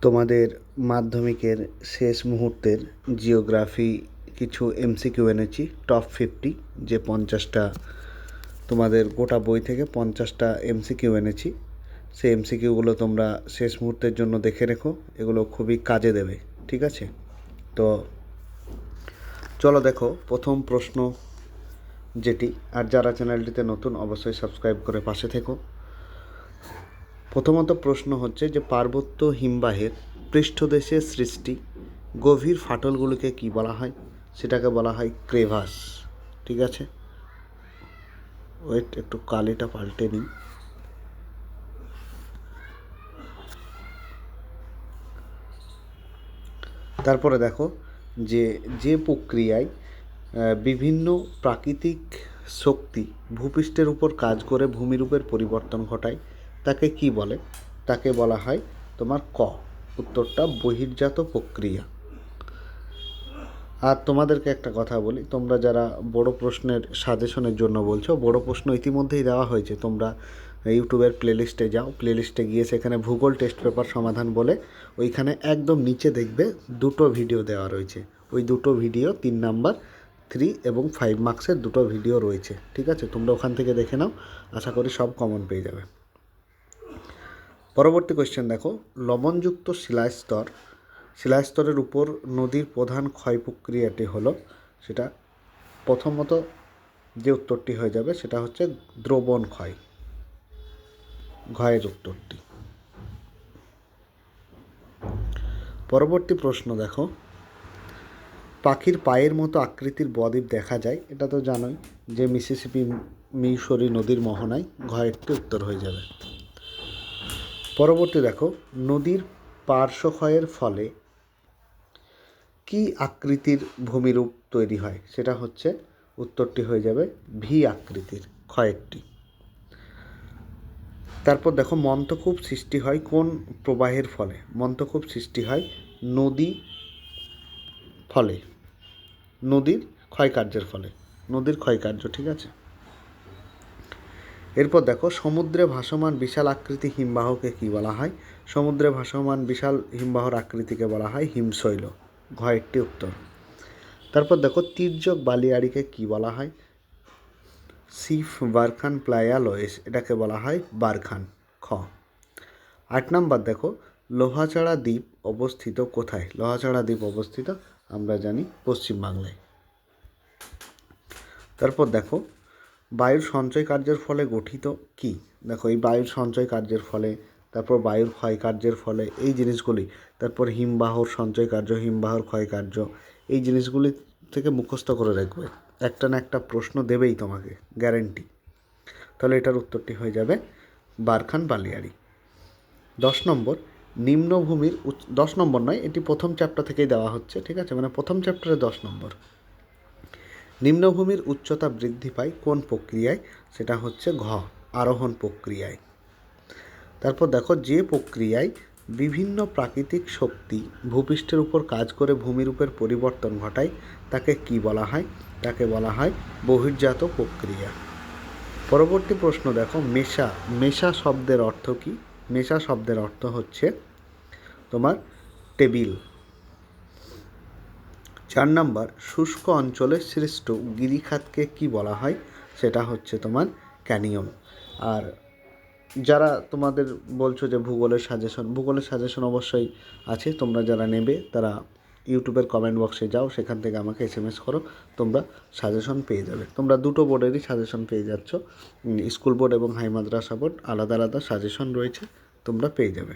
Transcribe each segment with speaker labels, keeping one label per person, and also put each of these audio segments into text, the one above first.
Speaker 1: তোমাদের মাধ্যমিকের শেষ মুহূর্তের জিওগ্রাফি কিছু এমসিকিউ এনেছি টপ 50, যে 50টা তোমাদের গোটা বই থেকে 50টা এমসিকিউ এনেছি। সেই এমসিকিউগুলো তোমরা শেষ মুহূর্তের জন্য দেখে রেখো, এগুলো খুবই কাজে দেবে। ঠিক আছে, তো চলো দেখো প্রথম প্রশ্ন যেটি, আর যারা চ্যানেলটিতে নতুন অবশ্যই সাবস্ক্রাইব করে পাশে থেকো। প্রথমত প্রশ্ন হচ্ছে যে পার্বত্য হিমবাহের পৃষ্ঠদেশে সৃষ্টি গভীর ফাটলগুলিকে কি বলা হয়? সেটাকে বলা হয় ক্রেভাস। ঠিক আছে, ওয়েট একটু কালিটা পাল্টে নিই। তারপরে দেখো যে যে প্রক্রিয়ায় বিভিন্ন প্রাকৃতিক শক্তি ভূপৃষ্ঠের উপর কাজ করে ভূমিরূপের পরিবর্তন ঘটায় তাকে কি বলে? তাকে বলা হয় তোমার উত্তরটা বহির্জাত প্রক্রিয়া। আর তোমাদেরকে একটা কথা বলি, তোমরা যারা বড় প্রশ্নের সাজেশনের জন্য বলছো, বড় প্রশ্ন ইতিমধ্যেই দেওয়া হয়েছে। তোমরা ইউটিউবের প্লেলিস্টে যাও, প্লেলিস্টে গিয়ে সেখানে ভূগোল টেস্ট পেপার সমাধান বলে ওইখানে একদম নিচে দেখবে দুটো ভিডিও দেওয়া রয়েছে। ওই দুটো ভিডিও 3 নাম্বার 3 এবং 5 মার্কসের দুটো ভিডিও রয়েছে। ঠিক আছে, তোমরা ওখান থেকে দেখে নাও, আশা করি সব কমন পেয়ে যাবে। পরবর্তী কোয়েশ্চেন দেখো, লবণযুক্ত শিলাস্তরের উপর নদীর প্রধান ক্ষয় প্রক্রিয়াটি হলো, সেটা প্রথমত যে উত্তরটি হয়ে যাবে সেটা হচ্ছে দ্রবণ ক্ষয়, ঘয়ের উত্তরটি। পরবর্তী প্রশ্ন দেখো, পাখির পায়ের মতো আকৃতির বদ্বীপ দেখা যায়, এটা তো জানোই যে মিসিসিপি মিসৌরি নদীর মোহনায়, ঘয়েরটি উত্তর হয়ে যাবে। পরবর্তী দেখো, নদীর পার্শ্বক্ষয়ের ফলে কি আকৃতির ভূমিরূপ তৈরি হয়? সেটা হচ্ছে উত্তরটি হয়ে যাবে ভি আকৃতির ক্ষয়েরটি। তারপর দেখো, মন্থকূপ সৃষ্টি হয় কোন প্রবাহের ফলে? মন্থকূপ সৃষ্টি হয় নদীর ক্ষয়কার্যের ফলে, নদীর ক্ষয়কার্য। ঠিক আছে, এরপর দেখো, সমুদ্রে ভাসমান বিশাল আকৃতি হিমবাহকে কি বলা হয়? সমুদ্রে ভাসমান বিশাল হিমবাহর আকৃতিকে বলা হয় হিমশৈল, ঘয়েরটি উত্তর। তারপর দেখো, তির্যক বালিয়াড়িকে কি বলা হয়? সিফ বারখান প্লায়া লোয়েস, এটাকে বলা হয় বারখান, খ। 8 নাম্বার দেখো, লোহাছড়া দ্বীপ অবস্থিত কোথায়? লোহাছড়া দ্বীপ অবস্থিত আমরা জানি পশ্চিমবাংলায়। তারপর দেখো, বায়ুর সঞ্চয় কার্যের ফলে গঠিত কি? দেখো এই বায়ুর সঞ্চয় কার্যের ফলে, তারপর বায়ুর ক্ষয় কার্যের ফলে, এই জিনিসগুলি, তারপর হিমবাহর সঞ্চয় কার্য, হিমবাহর ক্ষয় কার্য, এই জিনিসগুলি থেকে মুখস্থ করে রাখবে, একটা না একটা প্রশ্ন দেবেই তোমাকে, গ্যারেন্টি। তাহলে এটার উত্তরটি হয়ে যাবে বারখান বালিয়াড়ি। 10 নম্বর, নিম্নভূমির 10 নম্বর নয়, এটি প্রথম চ্যাপ্টার থেকেই দেওয়া হচ্ছে। ঠিক আছে, মানে প্রথম চ্যাপ্টারে 10 নম্বর। নিম্নভূমির উচ্চতা বৃদ্ধি পায় কোন প্রক্রিয়ায়? সেটা হচ্ছে আরোহণ প্রক্রিয়ায়। তারপর দেখো, যে প্রক্রিয়ায় বিভিন্ন প্রাকৃতিক শক্তি ভূপৃষ্ঠের উপর কাজ করে ভূমিরূপের পরিবর্তন ঘটায় তাকে কি বলা হয়? তাকে বলা হয় বহির্জাত প্রক্রিয়া। পরবর্তী প্রশ্ন দেখো, মেশা শব্দের অর্থ কি? মেশা শব্দের অর্থ হচ্ছে তোমার টেবিল। 4 নাম্বার, শুষ্ক অঞ্চলে সৃষ্ট গিরিখাতকে কি বলা হয়? সেটা হচ্ছে তোমার ক্যানিয়ন। আর যারা তোমাদের বলছো যে ভূগোলের সাজেশন অবশ্যই আছে, তোমরা যারা নেবে তারা ইউটিউবের কমেন্ট বক্সে যাও, সেখান থেকে আমাকে SMS করো, তোমরা সাজেশন পেয়ে যাবে। তোমরা দুটো বোর্ডেরই সাজেশন পেয়ে যাচ্ছ, স্কুল বোর্ড এবং হাই মাদ্রাসা বোর্ড, আলাদা আলাদা সাজেশন রয়েছে, তোমরা পেয়ে যাবে।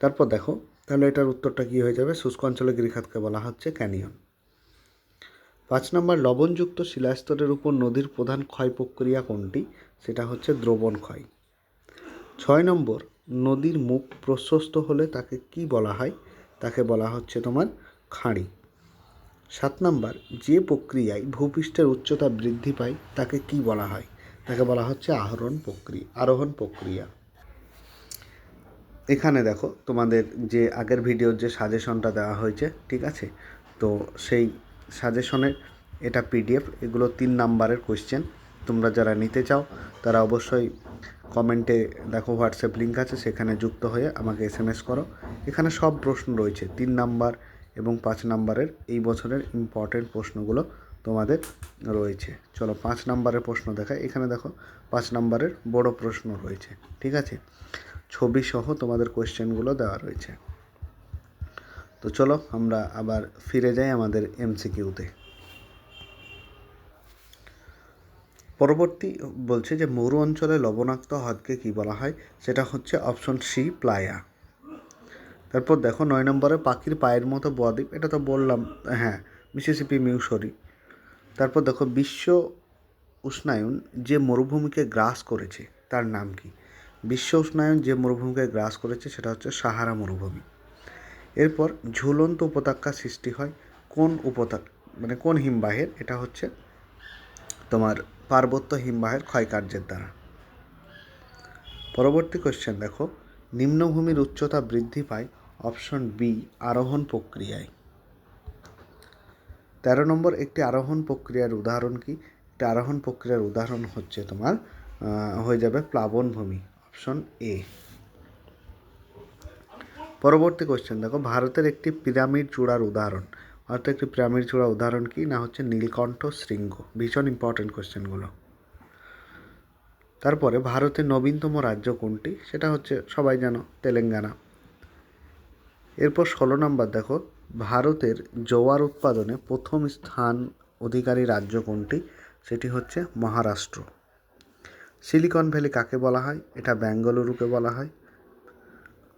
Speaker 1: তারপর দেখো, তাহলে এটার উত্তরটা কী হয়ে যাবে? শুষ্ক অঞ্চলে গিরিখাতকে বলা হচ্ছে ক্যানিয়ন। 5 নম্বর, লবণযুক্ত শিলাস্তরের উপর নদীর প্রধান ক্ষয় প্রক্রিয়া কোনটি? সেটা হচ্ছে দ্রবণ ক্ষয়। 6 নম্বর, নদীর মুখ প্রশস্ত হলে তাকে কি বলা হয়? তাকে বলা হচ্ছে তোমার খাঁড়ি। 7 নম্বর, যে প্রক্রিয়ায় ভূপৃষ্ঠের উচ্চতা বৃদ্ধি পায় তাকে কি বলা হয়? তাকে বলা হচ্ছে আরোহণ প্রক্রিয়া। এখানে দেখো তোমাদের যে আগের ভিডিওর যে সাজেশনটা দেওয়া হয়েছে, ঠিক আছে, তো সেই সাজেশনের এটা PDF, এগুলো 3 নাম্বারের কোয়েশ্চেন। তোমরা যারা নিতে চাও তারা অবশ্যই কমেন্টে দেখো হোয়াটসঅ্যাপ লিঙ্ক আছে, সেখানে যুক্ত হয়ে আমাকে SMS করো। এখানে সব প্রশ্ন রয়েছে, 3 নাম্বার এবং 5 নাম্বারের এই বছরের ইম্পর্টেন্ট প্রশ্নগুলো তোমাদের রয়েছে। চলো 5 নাম্বারের প্রশ্ন দেখাই। এখানে দেখো 5 নাম্বারের বড় প্রশ্ন রয়েছে, ঠিক আছে, ছবি সহ তোমাদের কোয়েশ্চেনগুলো দেওয়া রয়েছে। তো চলো আমরা আবার ফিরে যাই আমাদের MCQতে। পরবর্তী বলছে যে মরু অঞ্চলে লবণাক্ত হ্রদকে কী বলা হয়, সেটা হচ্ছে অপশন সি প্লায়া। তারপর দেখো 9 নম্বরে পাখির পায়ের মতো বদ্বীপ, এটা তো বললাম, হ্যাঁ, মিসিসিপি মিউসরি। তারপর দেখো বিশ্ব উষ্ণায়ন যে মরুভূমিকে গ্রাস করেছে তার নাম কি? বিশ্ব উষ্ণায়ন যে মরুভূমিকে গ্রাস করেছে সেটা হচ্ছে সাহারা মরুভূমি। এরপর ঝুলন্ত উপত্যকা সৃষ্টি হয় কোন উপত্যকা, মানে কোন হিমবাহের? এটা হচ্ছে তোমার পার্বত্য হিমবাহের ক্ষয়কার্যের দ্বারা। পরবর্তী কোশ্চেন দেখো, নিম্নভূমির উচ্চতা বৃদ্ধি পায় অপশন বি আরোহণ প্রক্রিয়ায়। 13 নম্বর একটি আরোহণ প্রক্রিয়ার উদাহরণ কি? একটি আরোহণ প্রক্রিয়ার উদাহরণ হচ্ছে তোমার হয়ে যাবে প্লাবনভূমি, অপশন এ। পরবর্তী কোশ্চেন দেখো, ভারতের একটি পিরামিড চূড়ার উদাহরণ। ভারতের একটি পিরামিড চূড়ার উদাহরণ কি? না হচ্ছে নীলকণ্ঠ শৃঙ্গ। ভীষণ ইম্পর্টেন্ট কোশ্চেনগুলো। তারপরে ভারতের নবীনতম রাজ্য কোনটি? সেটা হচ্ছে সবাই জানো, তেলেঙ্গানা। এরপর 16 নম্বর দেখো, ভারতের জোয়ার উৎপাদনে প্রথম স্থান অধিকারী রাজ্য কোনটি? সেটি হচ্ছে মহারাষ্ট্র। সিলিকন ভ্যালি কাকে বলা হয়? এটা বেঙ্গালুরুকে বলা হয়।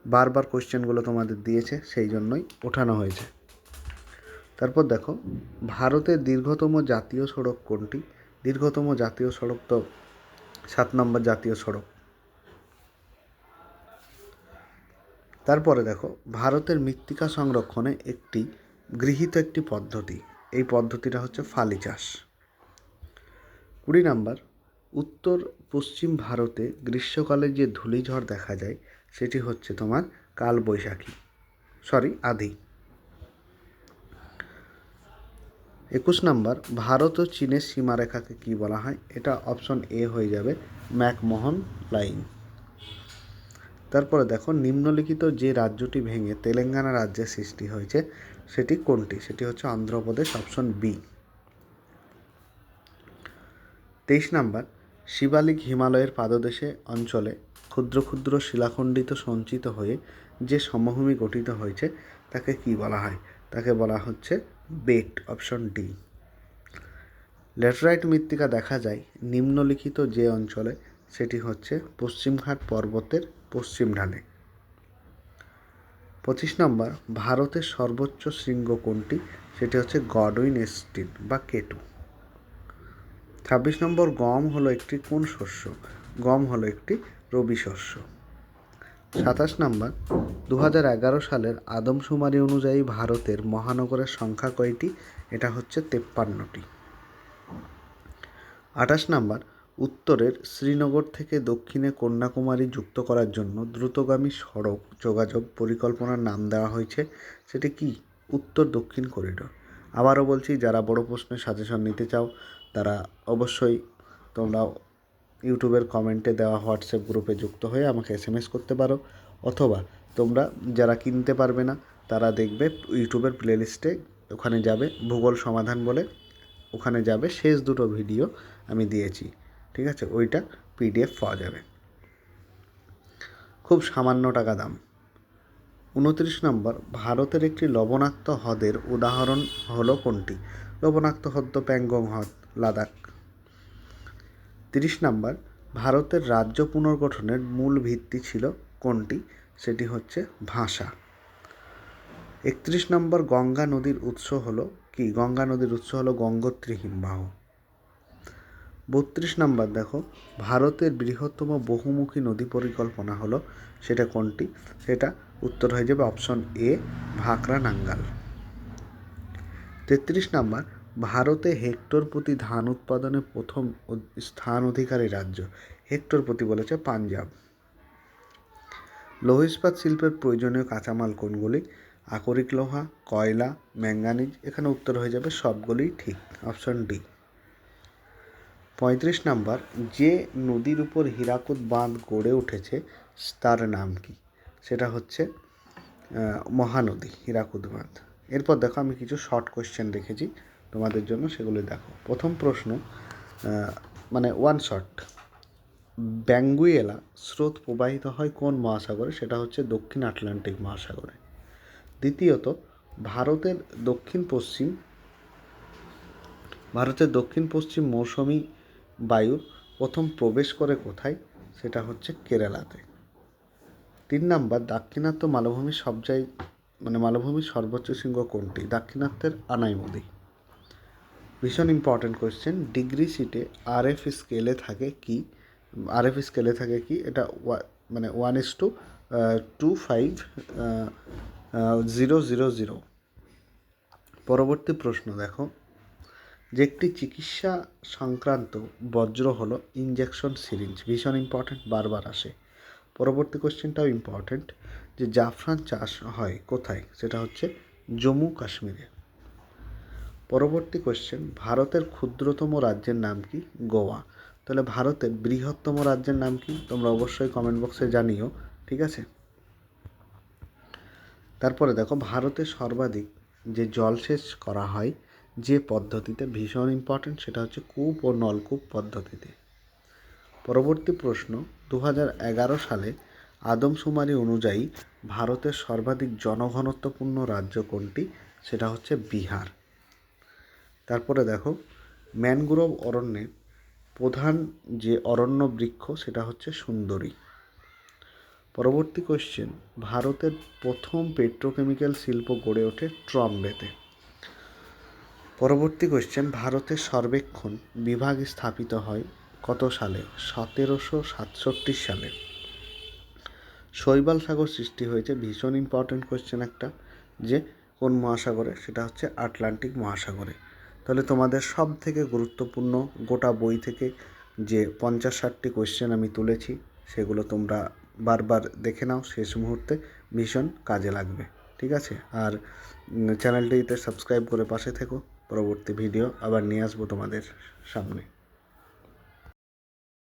Speaker 1: বারবার কোশ্চেনগুলো তোমাদের দিয়েছে, সেই জন্যই ওঠানো হয়েছে। তারপর দেখো, ভারতের দীর্ঘতম জাতীয় সড়ক কোনটি? দীর্ঘতম জাতীয় সড়ক তো 7 নম্বর জাতীয় সড়ক। তারপরে দেখো, ভারতের মৃত্তিকা সংরক্ষণে গৃহীত একটি পদ্ধতি, এই পদ্ধতিটা হচ্ছে ফালি চাষ। 20 নম্বর, উত্তর পশ্চিম ভারতে গ্রীষ্মকালে যে ধূলিঝড় দেখা যায় সেটি হচ্ছে তোমার কালবৈশাখী, আধি। 21 নম্বর, ভারত ও চীনের সীমারেখাকে কী বলা হয়? এটা অপশন এ হয়ে যাবে ম্যাকমোহন লাইন। তারপরে দেখো, নিম্নলিখিত যে রাজ্যটি ভেঙে তেলেঙ্গানা রাজ্যের সৃষ্টি হয়েছে সেটি কোনটি? সেটি হচ্ছে অন্ধ্রপ্রদেশ, অপশন বি। 23 নম্বর, শিবালিক হিমালয়ের পাদদেশে অঞ্চলে ক্ষুদ্র ক্ষুদ্র শিলাখণ্ডিত সঞ্চিত হয়ে যে সমভূমি গঠিত হয়েছে তাকে কি বলা হয়? তাকে বলা হচ্ছে বেট, অপশন ডি। ল্যাটেরাইট মৃত্তিকা দেখা যায় নিম্নলিখিত যে অঞ্চলে, সেটি হচ্ছে পশ্চিমঘাট পর্বতের পশ্চিম ঢালে। 25 নম্বর, ভারতের সর্বোচ্চ শৃঙ্গ কোনটি? সেটি হচ্ছে গডউইন এস্টিন বা কেটু। 26 নম্বর, গম হলো একটি কোন শস্য? গম হলো একটি রবি শস্য। 27 নম্বর, 2011 সালের আদমশুমারি অনুযায়ী ভারতের মহানগরের সংখ্যা কয়টি? এটা হচ্ছে 53টি। 28 নম্বর, উত্তরের শ্রীনগর থেকে দক্ষিণে কন্যাকুমারী যুক্ত করার জন্য দ্রুতগামী সড়ক যোগাযোগ পরিকল্পনার নাম দেওয়া হয়েছে, সেটি কি? উত্তর দক্ষিণ করিডোর। আবারও বলছি, যারা বড় প্রশ্নের সাজেশন নিতে চাও তারা অবশ্যই তোমরা ইউটিউবের কমেন্টে দেওয়া হোয়াটসঅ্যাপ গ্রুপে যুক্ত হয়ে আমাকে SMS করতে পারো, অথবা তোমরা যারা কিনতে পারবে না তারা দেখবে ইউটিউবের প্লেলিস্টে, ওখানে যাবে ভূগোল সমাধান বলে, ওখানে যাবে, শেষ দুটো ভিডিও আমি দিয়েছি, ঠিক আছে, ওইটা PDF পাওয়া যাবে, খুব সামান্য টাকা দাম। 29 নম্বর, ভারতের একটি লবণাক্ত হ্রদের উদাহরণ হলো কোনটি? লবণাক্ত হ্রদ তো প্যাংগং হ্রদ, লাদাখ। 30 নম্বর, ভারতের রাজ্য পুনর্গঠনের মূল ভিত্তি ছিল কোনটি? সেটি হচ্ছে ভাষা। 31 নম্বর, গঙ্গা নদীর উৎস হলো কি? গঙ্গা নদীর উৎস হলো গঙ্গোত্রী হিমবাহ। 32 নম্বর দেখো, ভারতের বৃহত্তম বহুমুখী নদী পরিকল্পনা হলো, সেটা কোনটি? সেটা উত্তর হয়ে যাবে অপশন এ ভাকরা নাঙ্গাল। 33 নম্বর, ভারতে হেক্টর প্রতি ধান উৎপাদনে প্রথম স্থান অধিকারী রাজ্য, হেক্টর প্রতি বলেছে পাঞ্জাব। লৌহ ইস্পাত শিল্পের প্রয়োজনীয় কাঁচামাল কোনগুলি? আকরিক লোহা, কয়লা, ম্যাঙ্গানিজ। এখানে উত্তর হয়ে যাবে সবগুলিই ঠিক, অপশন ডি। 35 নাম্বার, যে নদীর উপর হীরাকুদ বাঁধ গড়ে উঠেছে তার নাম কি? সেটা হচ্ছে মহানদী, হীরাকুদ বাঁধ। এরপর দেখো আমি কিছু শর্ট কোয়েশ্চেন রেখেছি তোমাদের জন্য, সেগুলো দেখো। প্রথম প্রশ্ন, মানে ওয়ান শর্ট, ব্যাঙ্গুয়েলা স্রোত প্রবাহিত হয় কোন মহাসাগরে? সেটা হচ্ছে দক্ষিণ আটলান্টিক মহাসাগরে। দ্বিতীয়ত, ভারতের দক্ষিণ পশ্চিম মৌসুমি বায়ু প্রথম প্রবেশ করে কোথায়? সেটা হচ্ছে কেরালাতে। 3 নাম্বার, দাক্ষিণাত্য মালভূমির সর্বোচ্চ শৃঙ্গ কোনটি? দাক্ষিণাত্যের আনাইমুদি। ভীষণ ইম্পর্ট্যান্ট কোয়েশ্চেন, ডিগ্রি সিটে আরএফ স্কেলে থাকে কি? এটা 1:25000। পরবর্তী প্রশ্ন দেখো, যে একটি চিকিৎসা সংক্রান্ত বজ্র হলো ইনজেকশন সিরিঞ্জ। ভীষণ ইম্পর্ট্যান্ট, বারবার আসে। পরবর্তী কোয়েশ্চেনটাও ইম্পর্ট্যান্ট, যে জাফরান চাষ হয় কোথায়? সেটা হচ্ছে জম্মু কাশ্মীরে। পরবর্তী কোয়েশ্চেন, ভারতের ক্ষুদ্রতম রাজ্যের নাম কি? গোয়া। তাহলে ভারতের বৃহত্তম রাজ্যের নাম কি? তোমরা অবশ্যই কমেন্ট বক্সে জানিও, ঠিক আছে? তারপরে দেখো, ভারতে সর্বাধিক যে জলসেচ করা হয় যে পদ্ধতিতে, ভীষণ ইম্পর্ট্যান্ট, সেটা হচ্ছে কূপ ও নলকূপ পদ্ধতিতে। পরবর্তী প্রশ্ন, 2011 সালে আদমশুমারি অনুযায়ী ভারতের সর্বাধিক জনঘনত্বপূর্ণ রাজ্য কোনটি? সেটা হচ্ছে বিহার। তারপরে দেখো, ম্যানগ্রোভ অরণ্যের প্রধান যে অরণ্য বৃক্ষ সেটা হচ্ছে সুন্দরী। পরবর্তী কোয়েশ্চেন, ভারতের প্রথম পেট্রোকেমিক্যাল শিল্প গড়ে ওঠে ট্রম্বেতে। পরবর্তী কোয়েশ্চেন, ভারতের সর্বেক্ষণ বিভাগ স্থাপিত হয় কত সালে? 1767 সালে। শৈবাল সাগর সৃষ্টি হয়েছে, ভীষণ ইম্পর্ট্যান্ট কোয়েশ্চেন একটা, যে কোন মহাসাগরে? সেটা হচ্ছে আটলান্টিক মহাসাগরে। তাহলে তোমাদের সব থেকে গুরুত্বপূর্ণ গোটা বই থেকে যে 50-60টি কোয়েশ্চেন আমি তুলেছি, সেগুলো তোমরা বারবার দেখে নাও, শেষ মুহূর্তে ভীষণ কাজে লাগবে, ঠিক আছে? আর চ্যানেলটিতে সাবস্ক্রাইব করে পাশে থেকো। পরবর্তী ভিডিও আবার নিয়ে আসবো তোমাদের সামনে।